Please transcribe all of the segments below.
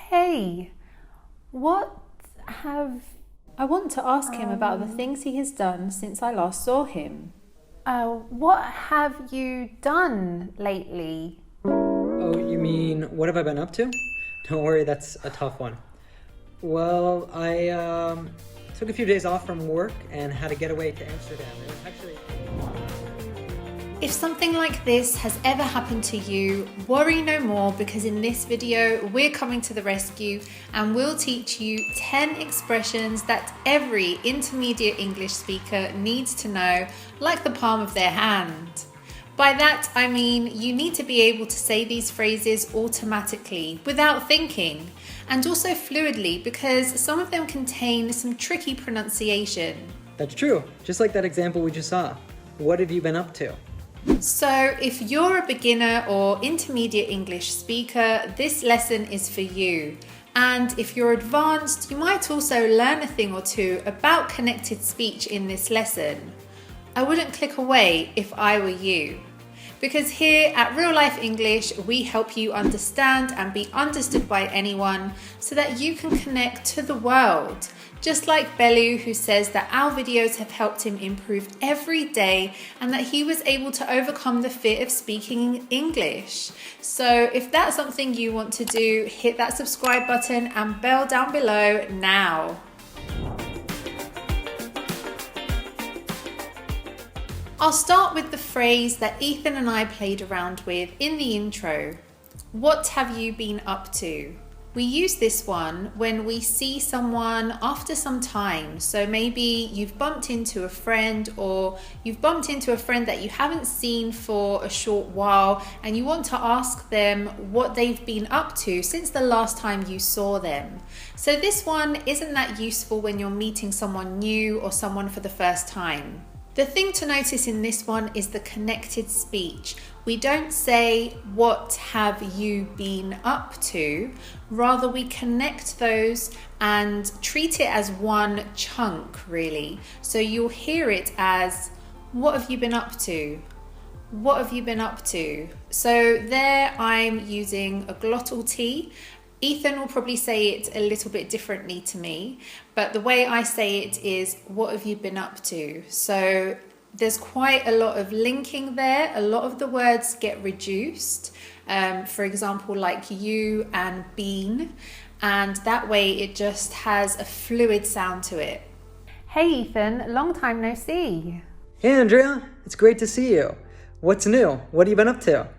Hey, what have... I want to ask him about the things he has done since I last saw him. What have you done lately? Oh, you mean, what have I been up to? Don't worry, that's a tough one. Well, I took a few days off from work and had a getaway to Amsterdam. It was actually... If something like this has ever happened to you, worry no more, because in this video we're coming to the rescue and we'll teach you 10 expressions that every intermediate English speaker needs to know like the palm of their hand. By that I mean you need to be able to say these phrases automatically without thinking, and also fluidly, because some of them contain some tricky pronunciation. That's true, just like that example we just saw. What have you been up to? So if you're a beginner or intermediate English speaker, this lesson is for you. And if you're advanced, you might also learn a thing or two about connected speech in this lesson. I wouldn't click away if I were you. Because here at Real Life English, we help you understand and be understood by anyone so that you can connect to the world. Just like Belu, who says that our videos have helped him improve every day and that he was able to overcome the fear of speaking English. So if that's something you want to do, hit that subscribe button and bell down below now. I'll start with the phrase that Ethan and I played around with in the intro. What have you been up to? We use this one when we see someone after some time. So maybe you've bumped into a friend, or you've bumped into a friend that you haven't seen for a short while, and you want to ask them what they've been up to since the last time you saw them. So this one isn't that useful when you're meeting someone new or someone for the first time. The thing to notice in this one is the connected speech. We don't say, what have you been up to? Rather, we connect those and treat it as one chunk, really. So you'll hear it as, what have you been up to? What have you been up to? So there I'm using a glottal T. Ethan will probably say it a little bit differently to me, but the way I say it is, what have you been up to? So there's quite a lot of linking there. A lot of the words get reduced. For example, like you and been, and that way it just has a fluid sound to it. Hey Ethan, long time no see. Hey Andrea, it's great to see you. What's new? What have you been up to?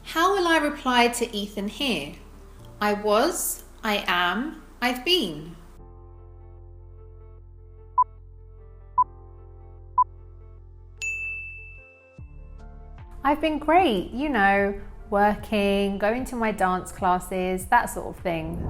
How will I reply to Ethan here? I was, I am, I've been. I've been great, you know, working, going to my dance classes, that sort of thing.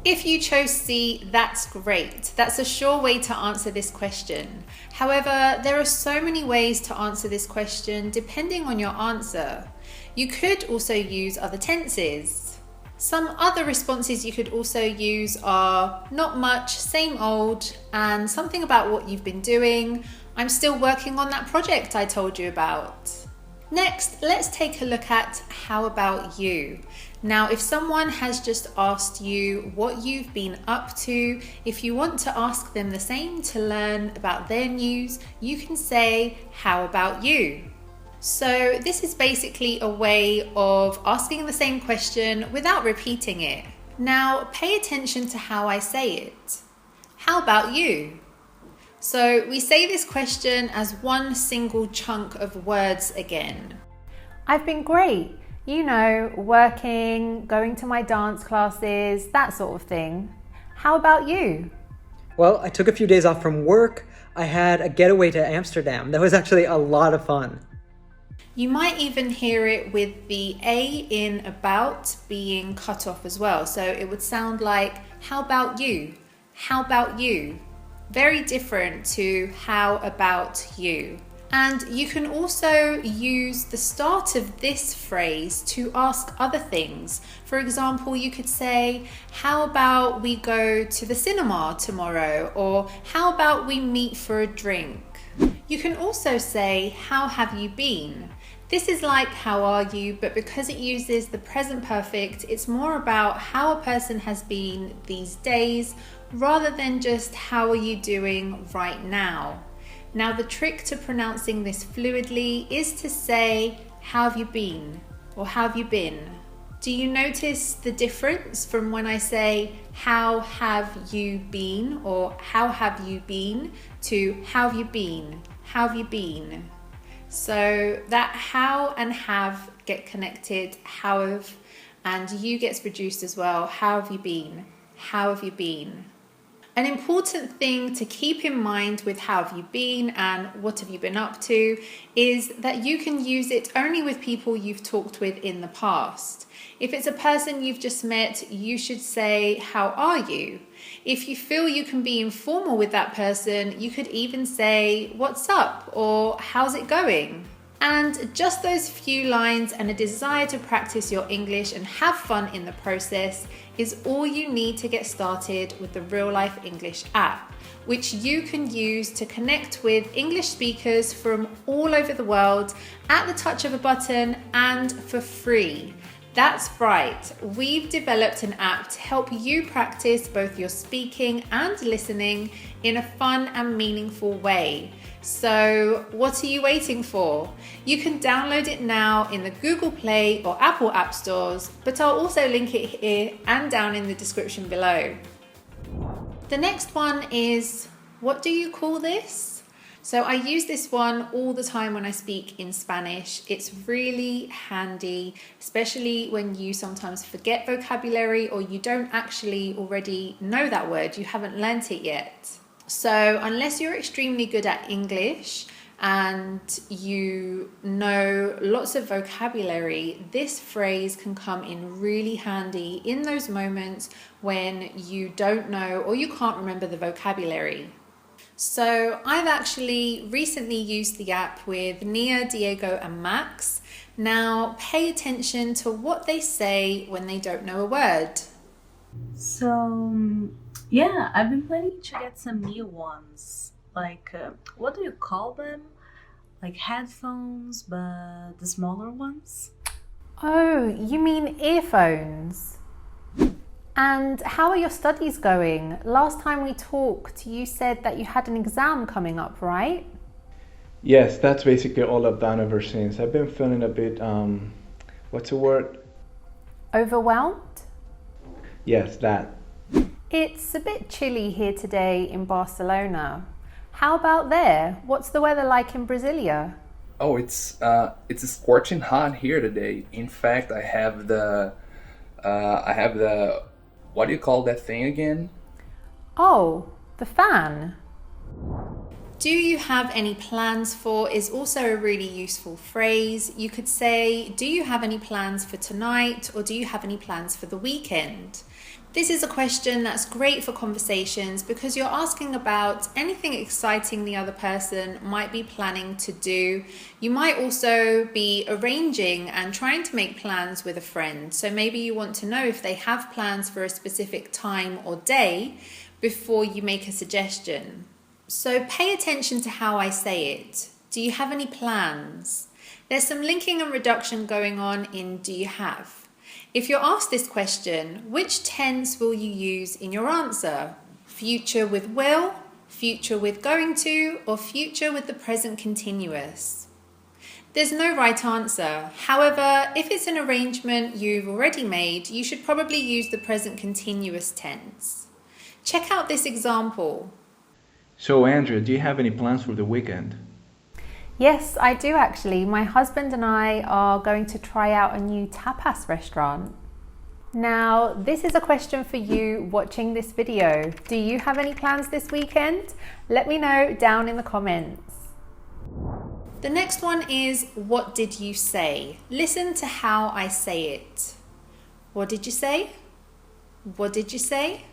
If you chose C, that's great. That's a sure way to answer this question. However, there are so many ways to answer this question depending on your answer. You could also use other tenses. Some other responses you could also use are not much, same old, and something about what you've been doing. I'm still working on that project I told you about. Next, let's take a look at how about you. Now, if someone has just asked you what you've been up to, if you want to ask them the same to learn about their news, you can say, how about you? So this is basically a way of asking the same question without repeating it. Now, pay attention to how I say it. How about you? So we say this question as one single chunk of words again. I've been great. You know, working, going to my dance classes, that sort of thing. How about you? Well, I took a few days off from work. I had a getaway to Amsterdam. That was actually a lot of fun. You might even hear it with the A in about being cut off as well. So it would sound like, how about you? How about you? Very different to how about you. And you can also use the start of this phrase to ask other things. For example, you could say, how about we go to the cinema tomorrow? Or how about we meet for a drink? You can also say, how have you been? This is like how are you, but because it uses the present perfect, it's more about how a person has been these days rather than just how are you doing right now. Now, the trick to pronouncing this fluidly is to say, how have you been? Or how have you been? Do you notice the difference from when I say, how have you been? Or how have you been? To how have you been? How have you been? So that how and have get connected, how have, and you gets reduced as well. How have you been? How have you been? An important thing to keep in mind with how have you been and what have you been up to is that you can use it only with people you've talked with in the past. If it's a person you've just met, you should say, how are you? If you feel you can be informal with that person, you could even say, what's up? Or how's it going? And just those few lines and a desire to practice your English and have fun in the process is all you need to get started with the Real Life English app, which you can use to connect with English speakers from all over the world at the touch of a button and for free. That's right, we've developed an app to help you practice both your speaking and listening in a fun and meaningful way. So what are you waiting for? You can download it now in the Google Play or Apple App Stores, but I'll also link it here and down in the description below. The next one is, what do you call this? So I use this one all the time when I speak in Spanish. It's really handy, especially when you sometimes forget vocabulary or you don't actually already know that word, you haven't learnt it yet. So unless you're extremely good at English and you know lots of vocabulary, this phrase can come in really handy in those moments when you don't know or you can't remember the vocabulary. So I've actually recently used the app with Nia, Diego and Max. Now pay attention to what they say when they don't know a word. So, yeah, I've been planning to get some new ones. Like, what do you call them? Like headphones, but the smaller ones? Oh, you mean earphones? And how are your studies going? Last time we talked, you said that you had an exam coming up, right? Yes, that's basically all I've done ever since. I've been feeling a bit, what's the word? Overwhelmed? Yes, that. It's a bit chilly here today in Barcelona. How about there? What's the weather like in Brasilia? Oh, it's scorching hot here today. In fact, I have the what do you call that thing again? Oh, the fan. Do you have any plans for is also a really useful phrase. You could say, do you have any plans for tonight? Or do you have any plans for the weekend? This is a question that's great for conversations because you're asking about anything exciting the other person might be planning to do. You might also be arranging and trying to make plans with a friend. So maybe you want to know if they have plans for a specific time or day before you make a suggestion. So pay attention to how I say it. Do you have any plans? There's some linking and reduction going on in do you have. If you're asked this question, which tense will you use in your answer? Future with will, future with going to, or future with the present continuous? There's no right answer. However, if it's an arrangement you've already made, you should probably use the present continuous tense. Check out this example. So, Andrea, do you have any plans for the weekend? Yes, I do actually. My husband and I are going to try out a new tapas restaurant. Now, this is a question for you watching this video. Do you have any plans this weekend? Let me know down in the comments. The next one is, what did you say? Listen to how I say it. What did you say? What did you say?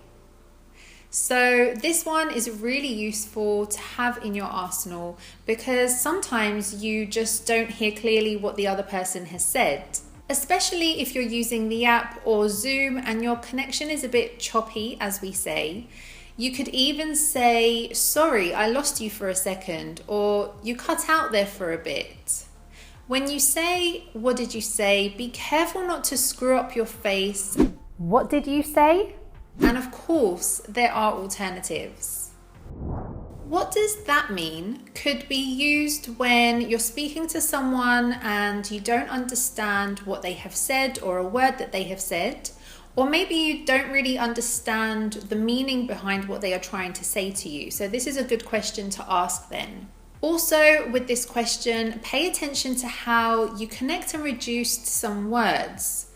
So this one is really useful to have in your arsenal because sometimes you just don't hear clearly what the other person has said. Especially if you're using the app or Zoom and your connection is a bit choppy, as we say. You could even say, sorry, I lost you for a second, or you cut out there for a bit. When you say, what did you say? Be careful not to screw up your face. What did you say? And of course, there are alternatives. What does that mean? Could be used when you're speaking to someone and you don't understand what they have said or a word that they have said, or maybe you don't really understand the meaning behind what they are trying to say to you. So this is a good question to ask then. Also, with this question, pay attention to how you connect and reduce some words.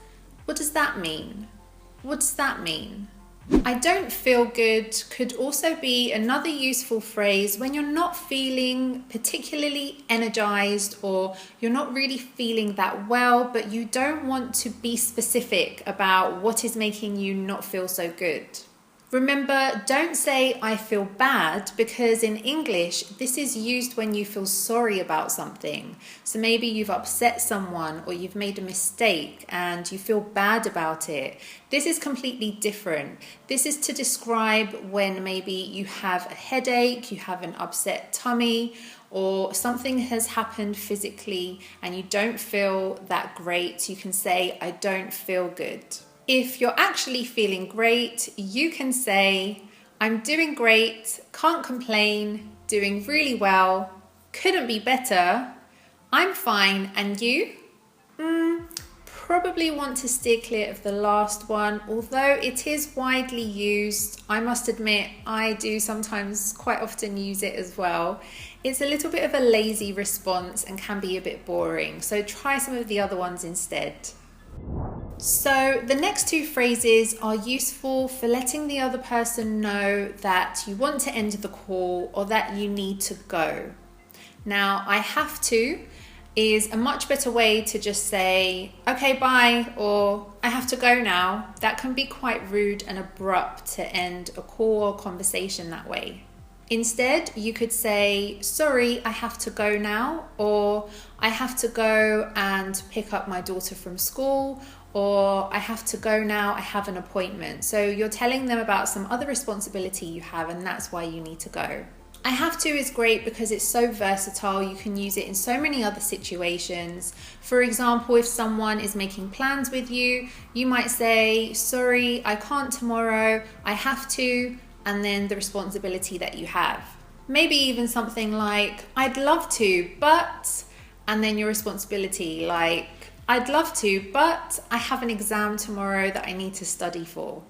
What does that mean? What does that mean? I don't feel good could also be another useful phrase when you're not feeling particularly energized or you're not really feeling that well, but you don't want to be specific about what is making you not feel so good. Remember, don't say I feel bad, because in English, this is used when you feel sorry about something. So maybe you've upset someone or you've made a mistake and you feel bad about it. This is completely different. This is to describe when maybe you have a headache, you have an upset tummy, or something has happened physically and you don't feel that great. You can say, I don't feel good. If you're actually feeling great, you can say, I'm doing great, can't complain, doing really well, couldn't be better, I'm fine, and you? Probably want to steer clear of the last one, although it is widely used. I must admit, I do sometimes quite often use it as well. It's a little bit of a lazy response and can be a bit boring, so try some of the other ones instead. So the next two phrases are useful for letting the other person know that you want to end the call or that you need to go. Now, I have to is a much better way to just say, okay, bye, or I have to go now. That can be quite rude and abrupt to end a call or conversation that way. Instead, you could say, sorry, I have to go now, or I have to go and pick up my daughter from school, or I have to go now, I have an appointment. So you're telling them about some other responsibility you have, and that's why you need to go. I have to is great because it's so versatile. You can use it in so many other situations. For example, if someone is making plans with you, you might say, sorry, I can't tomorrow, I have to, and then the responsibility that you have. Maybe even something like, I'd love to, but, and then your responsibility, like, I'd love to, but I have an exam tomorrow that I need to study for.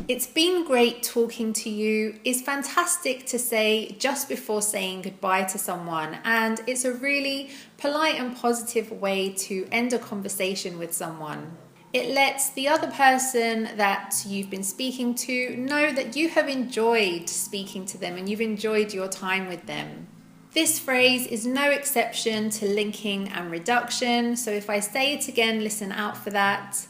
It's been great talking to you is fantastic to say just before saying goodbye to someone, and it's a really polite and positive way to end a conversation with someone. It lets the other person that you've been speaking to know that you have enjoyed speaking to them and you've enjoyed your time with them. This phrase is no exception to linking and reduction, so if I say it again, listen out for that.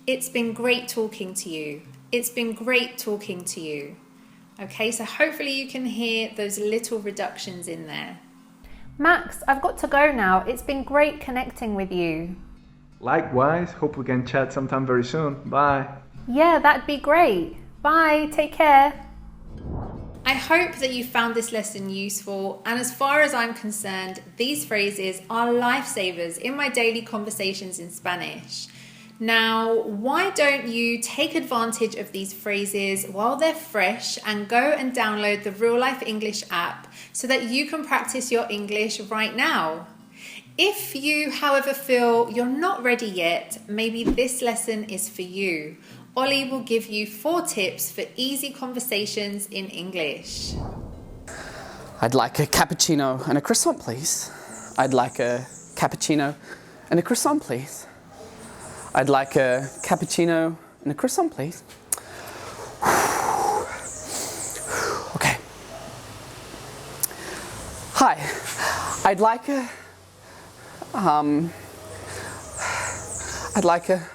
It's been great talking to you. It's been great talking to you. Okay, so hopefully you can hear those little reductions in there. Max, I've got to go now. It's been great connecting with you. Likewise, hope we can chat sometime very soon. Bye. Yeah, that'd be great. Bye, take care. I hope that you found this lesson useful, and as far as I'm concerned, these phrases are lifesavers in my daily conversations in Spanish. Now, why don't you take advantage of these phrases while they're fresh and go and download the RealLife English app so that you can practice your English right now. If you, however, feel you're not ready yet, maybe this lesson is for you. Ollie will give you 4 tips for easy conversations in English. I'd like a cappuccino and a croissant, please. I'd like a cappuccino and a croissant, please. I'd like a cappuccino and a croissant, please. Okay. Hi. I'd like a I'd like a